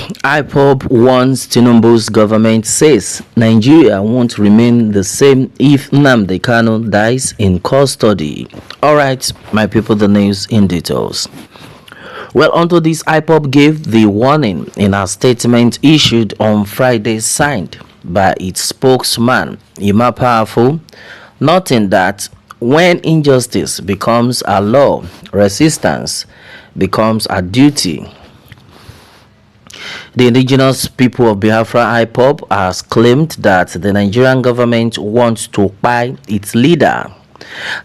Ipob warns Tinubu'S government says Nigeria won't remain the same if Nnamdi Kanu dies in custody. Alright, my people, the news in details. Well, onto this, Ipob gave the warning in a statement issued on Friday, signed by its spokesman, Powerful, noting that when injustice becomes a law, resistance becomes a duty. The indigenous people of Biafra, Ipob, has claimed that the Nigerian government wants to buy its leader,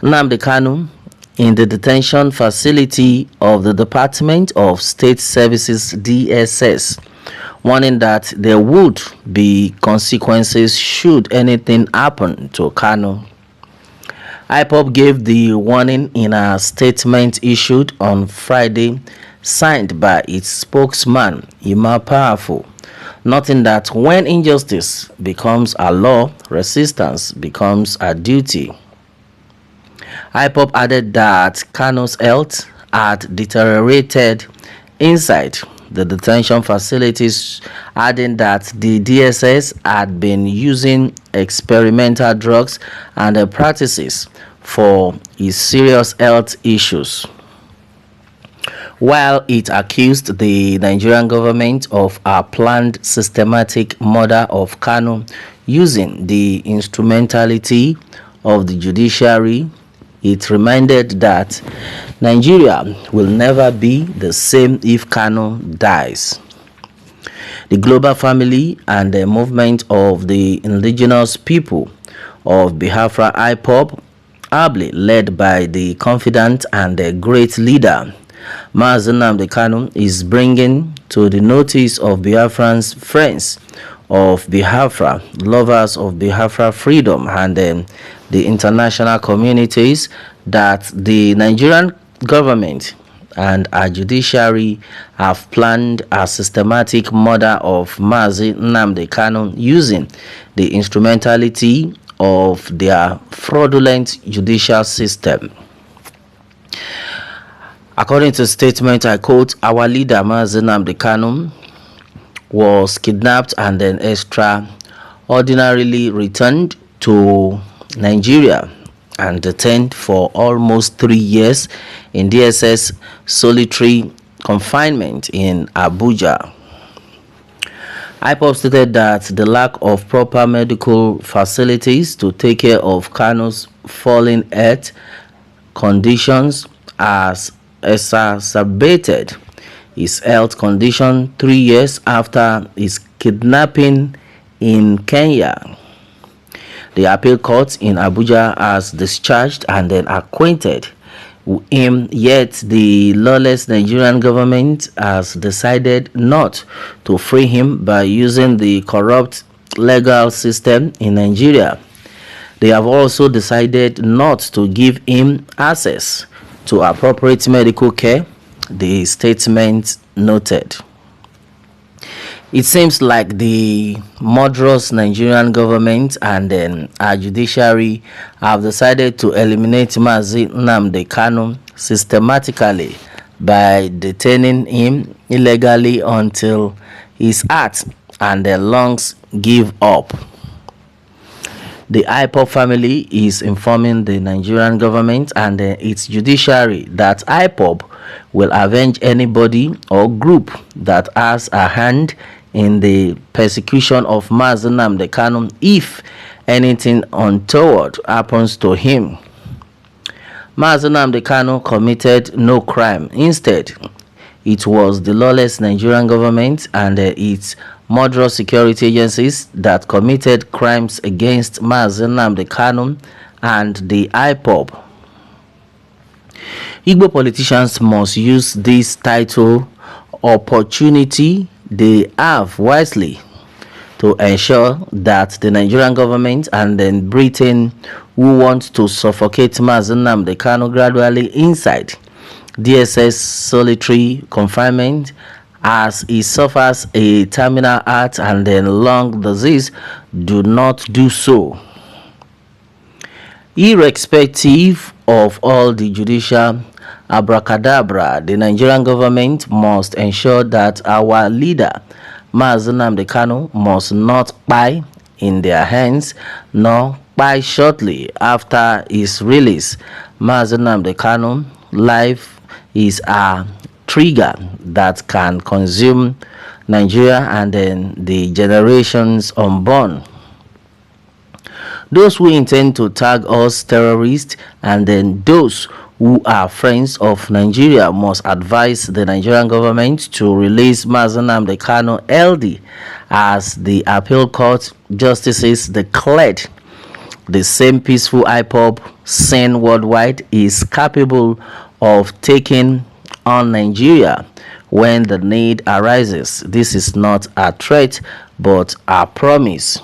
Nnamdi Kanu, in the detention facility of the Department of State Services (DSS), warning that there would be consequences should anything happen to Kanu. Ipob gave the warning in a statement issued on Friday, signed by its spokesman, Powerful, noting that when injustice becomes a law, resistance becomes a duty. Ipob added that Kanu's health had deteriorated inside the detention facilities, adding that the DSS had been using experimental drugs and practices for his serious health issues. While it accused the Nigerian government of a planned systematic murder of Kanu using the instrumentality of the judiciary, it reminded that Nigeria will never be the same if Kanu dies. The global family and the movement of the indigenous people of Biafra, Ipob, ably led by the confident and the great leader Nnamdi Kanu, is bringing to the notice of Biafrans, friends of Biafra, lovers of Biafra freedom, and the international communities that the Nigerian government and our judiciary have planned a systematic murder of Nnamdi Kanu using the instrumentality of their fraudulent judicial system. According to the statement, I quote, "Our leader, Nnamdi Kanu, was kidnapped and then extraordinarily returned to Nigeria and detained for almost 3 years in DSS solitary confinement in Abuja." Ipob stated that the lack of proper medical facilities to take care of Kanu's falling health conditions has exacerbated his health condition 3 years after his kidnapping in Kenya. The appeal court in Abuja has discharged and then acquitted him, yet the lawless Nigerian government has decided not to free him by using the corrupt legal system in Nigeria. They have also decided not to give him access to appropriate medical care, the statement noted. It seems like the murderous Nigerian government and then our judiciary have decided to eliminate Nnamdi Kanu systematically by detaining him illegally until his heart and the lungs give up. The Ipob family is informing the Nigerian government and its judiciary that Ipob will avenge anybody or group that has a hand in the persecution of Nnamdi Kanu if anything untoward happens to him. Nnamdi Kanu committed no crime. Instead, it was the lawless Nigerian government and its murderous security agencies that committed crimes against Nnamdi Kanu and the Ipob. Igbo politicians must use this title opportunity they have wisely to ensure that the Nigerian government and then Britain, who want to suffocate Nnamdi Kanu gradually inside DSS solitary confinement as he suffers a terminal heart and then lung disease, do not do so. Irrespective of all the judicial abracadabra, the Nigerian government must ensure that our leader Mazi Nnamdi Kanu must not buy in their hands nor buy shortly after his release. Mazi Nnamdi Kanu life is a trigger that can consume Nigeria and then the generations unborn. Those who intend to tag us terrorists and then those who are friends of Nigeria must advise the Nigerian government to release Mazi Nnamdi Kanu LD, as the appeal court justices declared the same peaceful Ipob seen worldwide is capable of taking on Nigeria when the need arises. This is not a threat but a promise.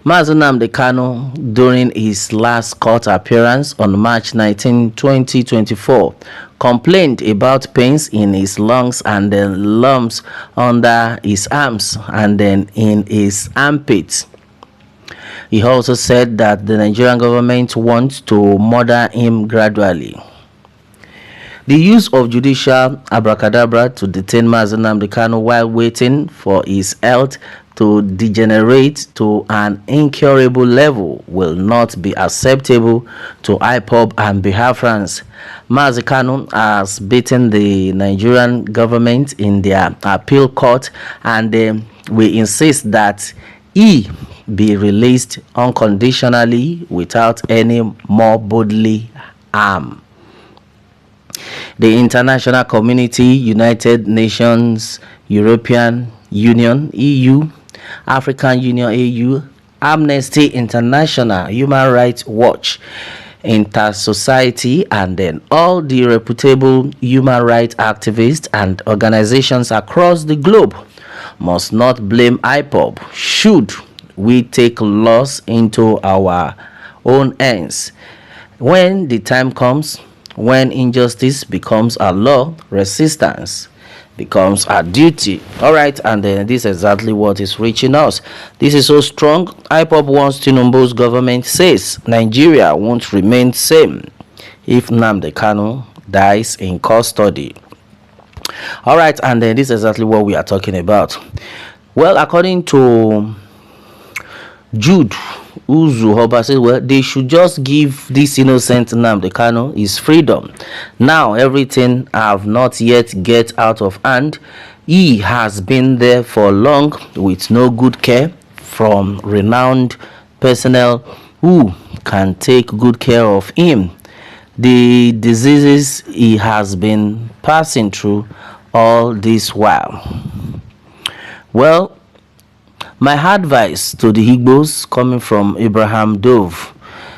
Mazi Nnamdi Kanu, during his last court appearance on March 19, 2024, complained about pains in his lungs and then lumps under his arms and then in his armpits. He also said that the Nigerian government wants to murder him gradually. The use of judicial abracadabra to detain Mazi Nnamdi Kanu while waiting for his health to degenerate to an incurable level will not be acceptable to Ipob and Biafrans. Mazi Kanu has beaten the Nigerian government in their appeal court, and we insist that he be released unconditionally without any more bodily harm. The international community, United Nations, European Union, EU, African Union, AU, Amnesty International, Human Rights Watch, Inter-Society, and then all the reputable human rights activists and organizations across the globe must not blame Ipob should we take laws into our own hands. When the time comes, when injustice becomes a law, resistance becomes a duty. All right, and then this is exactly what is reaching us. This is so strong. Ipob wants Tinubu'S government says Nigeria won't remain same if Nnamdi Kanu dies in custody. All right, and then this is exactly what we are talking about. Well, according to Jude Uzu says, well, they should just give this innocent Nnamdi Kanu his freedom. Now everything have not yet get out of hand. He has been there for long with no good care from renowned personnel who can take good care of him. The diseases he has been passing through all this while. Well, my advice to the Igbos, coming from Abraham Dove,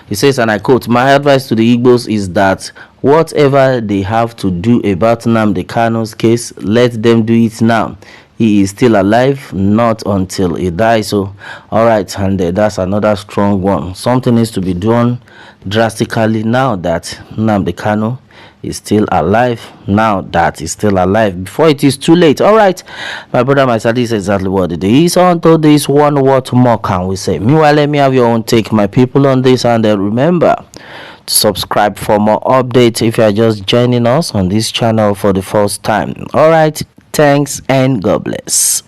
he says, and I quote, my advice to the Igbos is that whatever they have to do about Nnamdi Kanu's case, let them do it now. He is still alive, not until he dies. So, all right, and that's another strong one. Something needs to be done drastically now that Nnamdi Kanu is still alive, now that he's still alive, before it is too late. All right, my brother, my side, this is exactly what it is. Until this one, what more can we say? Meanwhile, let me have your own take, my people, on this, and remember to subscribe for more updates if you are just joining us on this channel for the first time. All right, thanks and God bless.